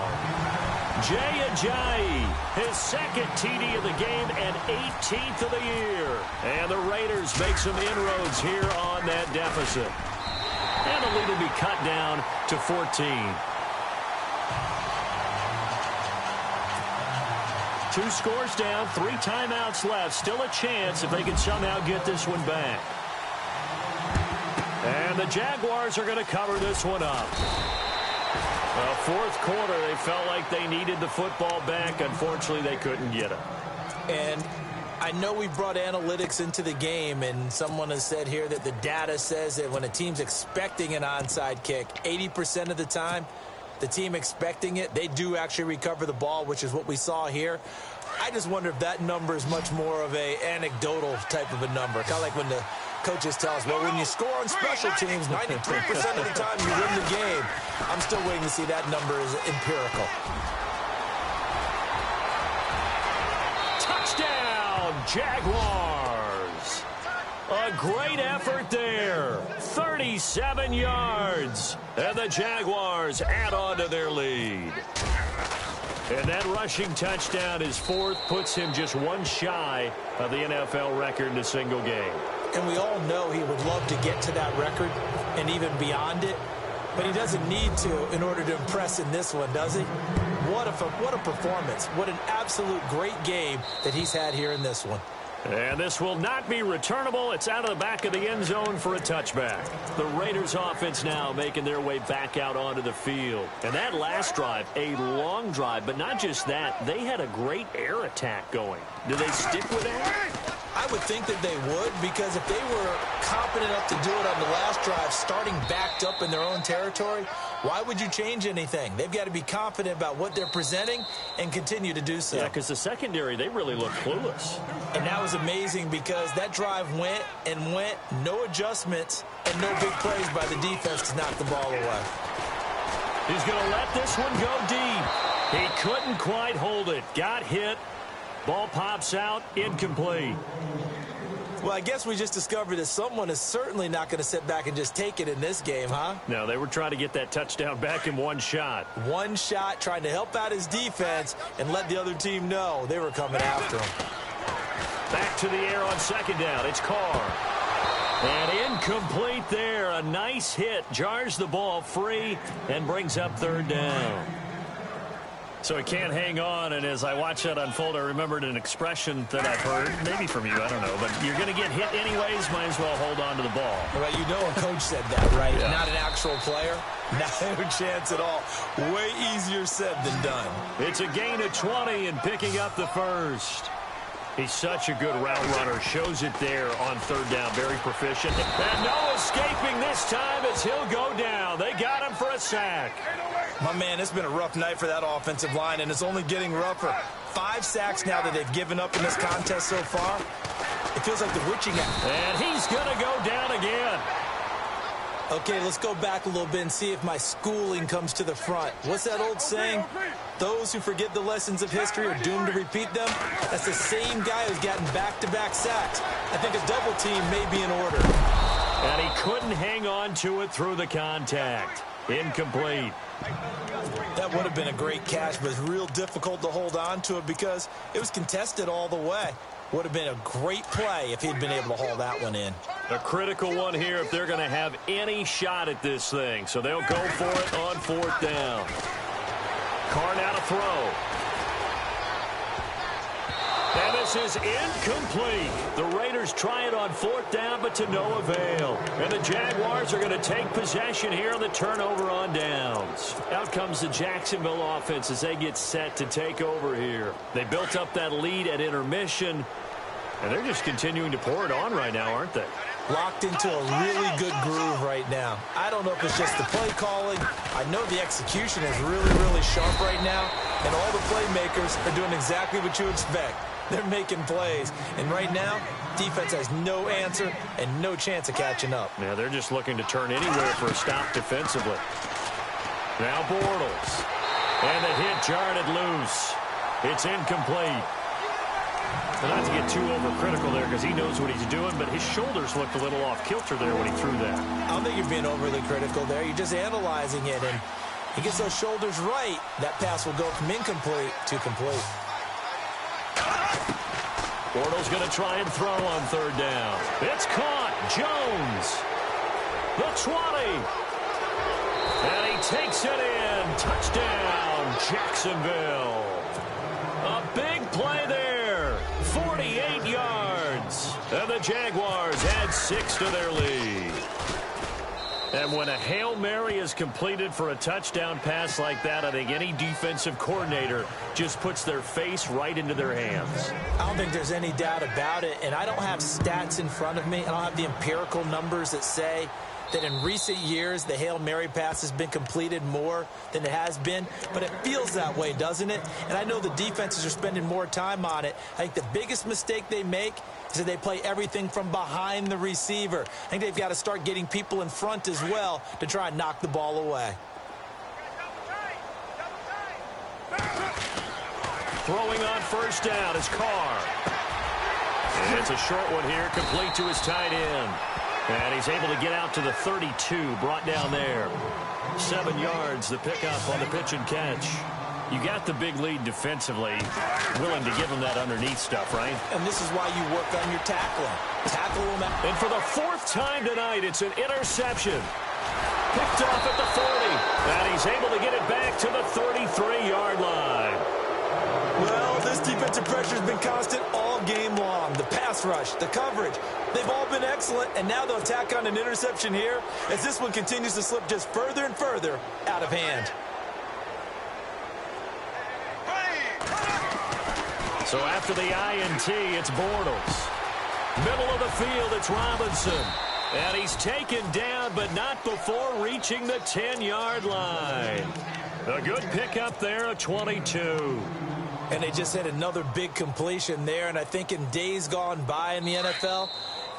Jay Ajayi, his second TD of the game and 18th of the year. And the Raiders make some inroads here on that deficit. And the lead will be cut down to 14. 2 scores down, 3 timeouts left. Still a chance if they can somehow get this one back. And the Jaguars are going to cover this one up. Fourth quarter, they felt like they needed the football back. Unfortunately, they couldn't get it. And I know we brought analytics into the game, and someone has said here that the data says that when a team's expecting an onside kick, 80% of the time, the team expecting it, they do actually recover the ball, which is what we saw here. I just wonder if that number is much more of a anecdotal type of a number. Kind of like when the coaches tell us, well, when you score on special teams, 93% of the time you win the game. I'm still waiting to see that number is empirical. Touchdown, Jaguars. A great effort there. 37 yards. And the Jaguars add on to their lead. And that rushing touchdown, his 4th, puts him just 1 shy of the NFL record in a single game. And we all know he would love to get to that record and even beyond it. But he doesn't need to in order to impress in this one, does he? What a performance. What an absolute great game that he's had here in this one. And this will not be returnable. It's out of the back of the end zone for a touchback. The Raiders offense now making their way back out onto the field. And that last drive, a long drive, but not just that. They had a great air attack going. Do they stick with that? I would think that they would, because if they were competent enough to do it on the last drive, starting backed up in their own territory, why would you change anything? They've got to be confident about what they're presenting and continue to do so. Yeah, because the secondary, they really look clueless. And that was amazing, because that drive went and went, no adjustments, and no big plays by the defense to knock the ball away. He's going to let this one go deep. He couldn't quite hold it. Got hit. Ball pops out, incomplete. Well, I guess we just discovered that someone is certainly not going to sit back and just take it in this game, huh? No, they were trying to get that touchdown back in 1 shot. 1 shot, trying to help out his defense and let the other team know they were coming after him. Back to the air on 2nd down. It's Carr. And incomplete there. A nice hit. Jars the ball free and brings up 3rd down. So he can't hang on, and as I watch that unfold, I remembered an expression that I've heard, maybe from you, I don't know, but you're going to get hit anyways, might as well hold on to the ball. Well, you know a coach said that, right? Yeah. Not an actual player. No chance at all. Way easier said than done. It's a gain of 20 and picking up the 1st. He's such a good route runner. Shows it there on 3rd down. Very proficient. And no escaping this time as he'll go down. They got him for a sack. My man, it's been a rough night for that offensive line, and it's only getting rougher. 5 sacks now that they've given up in this contest so far. It feels like the witching hour. And he's going to go down again. Okay, let's go back a little bit and see if my schooling comes to the front. What's that old saying? Those who forget the lessons of history are doomed to repeat them. That's the same guy who's gotten back-to-back sacks. I think a double team may be in order. And he couldn't hang on to it through the contact. Incomplete. That would have been a great catch, but it's real difficult to hold on to it because it was contested all the way. Would have been a great play if he'd been able to haul that one in. A critical one here if they're going to have any shot at this thing. So they'll go for it on 4th down. Carr now to throw. And this is incomplete. The Raiders try it on 4th down, but to no avail. And the Jaguars are going to take possession here on the turnover on downs. Out comes the Jacksonville offense as they get set to take over here. They built up that lead at intermission, and they're just continuing to pour it on right now, aren't they? Locked into a really good groove right now. I don't know if it's just the play calling. I know the execution is really, really sharp right now, and all the playmakers are doing exactly what you expect. They're making plays. And right now, defense has no answer and no chance of catching up. Yeah, they're just looking to turn anywhere for a stop defensively. Now Bortles. And the hit jarred it loose. It's incomplete. And not to get too overcritical there because he knows what he's doing, but his shoulders looked a little off kilter there when he threw that. I don't think you're being overly critical there. You're just analyzing it, and he gets those shoulders right. That pass will go from incomplete to complete. Bortles going to try and throw on 3rd down. It's caught. Jones. The 20. And he takes it in. Touchdown, Jacksonville. A big play there. 48 yards. And the Jaguars add 6 to their lead. And when a Hail Mary is completed for a touchdown pass like that, I think any defensive coordinator just puts their face right into their hands. I don't think there's any doubt about it, and I don't have stats in front of me. I don't have the empirical numbers that say that in recent years the Hail Mary pass has been completed more than it has been, but it feels that way, doesn't it? And I know the defenses are spending more time on it. I think the biggest mistake they make is that they play everything from behind the receiver. I think they've got to start getting people in front as well to try and knock the ball away. Throwing on 1st down is Carr. And it's a short one here, complete to his tight end. And he's able to get out to the 32, brought down there. 7 yards, the pickup on the pitch and catch. You got the big lead defensively, willing to give him that underneath stuff, right? And this is why you work on your tackling. Tackle him out. And for the 4th time tonight, it's an interception. Picked off at the 40. And he's able to get it back to the 33-yard line. Well, this defensive pressure has been constant all game long. The pass rush, the coverage, they've all been excellent, and now they'll tack on an interception here as this one continues to slip just further and further out of hand. So after the INT, it's Bortles. Middle of the field, it's Robinson. And he's taken down, but not before reaching the 10-yard line. A good pickup there, a 22. And they just had another big completion there, and I think in days gone by in the NFL,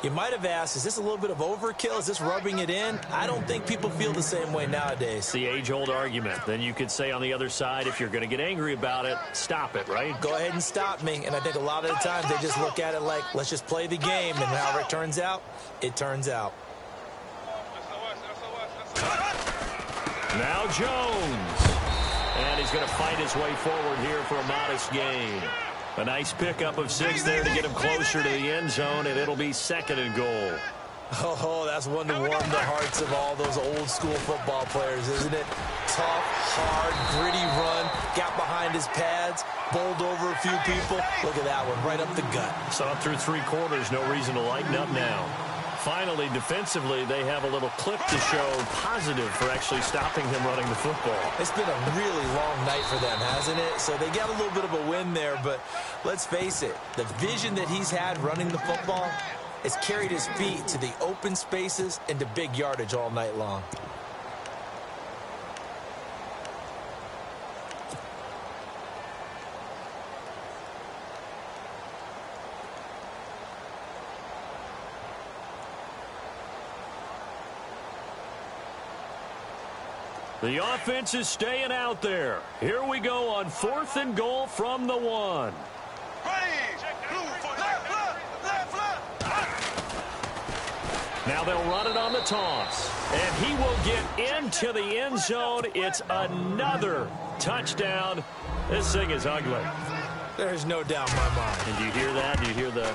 you might have asked, is this a little bit of overkill? Is this rubbing it in? I don't think people feel the same way nowadays. It's the age-old argument. Then you could say on the other side, if you're going to get angry about it, stop it, right? Go ahead and stop me. And I think a lot of the times they just look at it like, let's just play the game, and however it turns out, it turns out. Now Jones. And he's going to fight his way forward here for a modest gain. A nice pickup of 6 there to get him closer to the end zone, and it'll be 2nd and goal. Oh, that's one to warm the hearts of all those old-school football players, isn't it? Tough, hard, gritty run, got behind his pads, bowled over a few people. Look at that one, right up the gut. Saw it through 3 quarters, no reason to lighten up now. Finally, defensively, they have a little clip to show positive for actually stopping him running the football. It's been a really long night for them, hasn't it? So they got a little bit of a win there, but let's face it, the vision that he's had running the football has carried his feet to the open spaces and to big yardage all night long. The offense is staying out there. Here we go on 4th and goal from the 1. Now they'll run it on the toss. And he will get into the end zone. It's another touchdown. This thing is ugly. There's no doubt in my mind. And do you hear that? Do you hear the...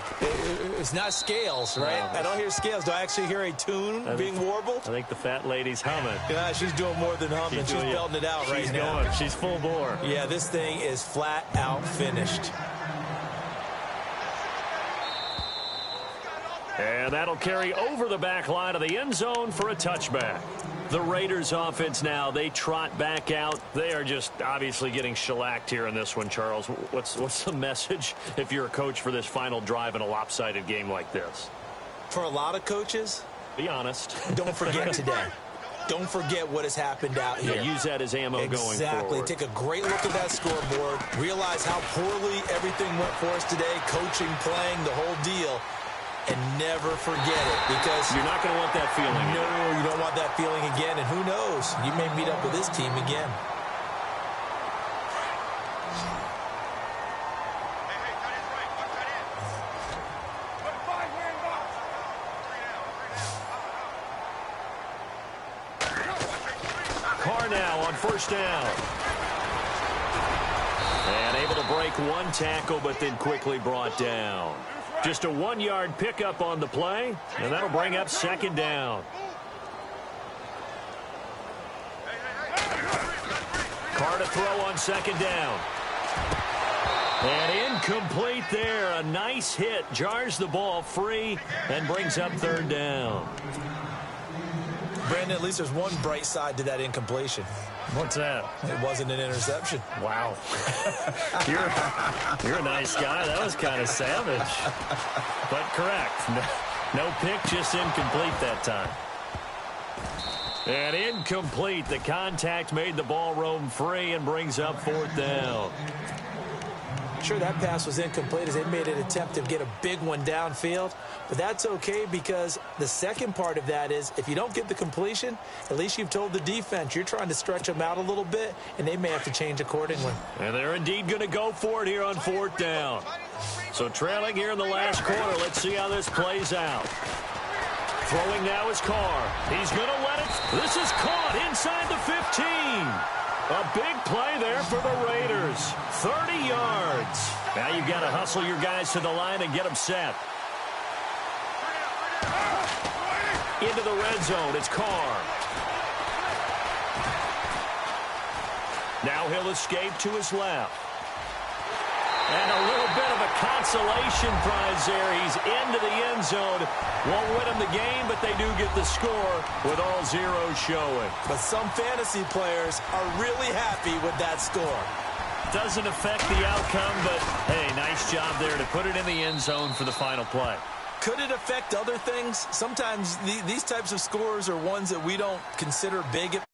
It's not scales, right? No. I don't hear scales. Do I actually hear a tune being warbled? I think the fat lady's humming. Yeah, she's doing more than humming. She's belting it out right now. She's full bore. Yeah, this thing is flat out finished. And that'll carry over the back line of the end zone for a touchback. The Raiders offense now, they trot back out. They are just obviously getting shellacked here in this one, Charles. What's the message if you're a coach for this final drive in a lopsided game like this? For a lot of coaches, be honest. Don't forget today. Don't forget what has happened out here. Yeah, use that as ammo going forward. Exactly. Take a great look at that scoreboard. Realize how poorly everything went for us today. Coaching, playing, the whole deal. And never forget it, because you're not going to want that feeling. No, you don't want that feeling again. And who knows? You may meet up with this team again. Carr now on first down. And able to break one tackle, but then quickly brought down. Just a 1-yard pickup on the play, and that'll bring up second down. Carr to throw on second down. And incomplete there. A nice hit. Jars the ball free and brings up third down. Brandon, at least there's one bright side to that incompletion. What's that? It wasn't an interception. Wow. You're a nice guy. That was kind of savage. But correct. No pick, just incomplete that time. And incomplete. The contact made the ball roam free and brings up fourth down. Sure, that pass was incomplete as they made an attempt to get a big one downfield. But that's okay, because the second part of that is if you don't get the completion, at least you've told the defense you're trying to stretch them out a little bit, and they may have to change accordingly. And they're indeed going to go for it here on fourth down. So trailing here in the last quarter. Let's see how this plays out. Throwing now is Carr. He's going to let it. This is caught inside the 15. A big play there for the Raiders. 30 yards. Now you've got to hustle your guys to the line and get them set. Into the red zone. It's Carr. Now he'll escape to his left. And a little bit of a consolation prize there. He's into the end zone. Won't win them the game, but they do get the score with all zeros showing. But some fantasy players are really happy with that score. Doesn't affect the outcome, but, hey, nice job there to put it in the end zone for the final play. Could it affect other things? Sometimes these types of scores are ones that we don't consider big at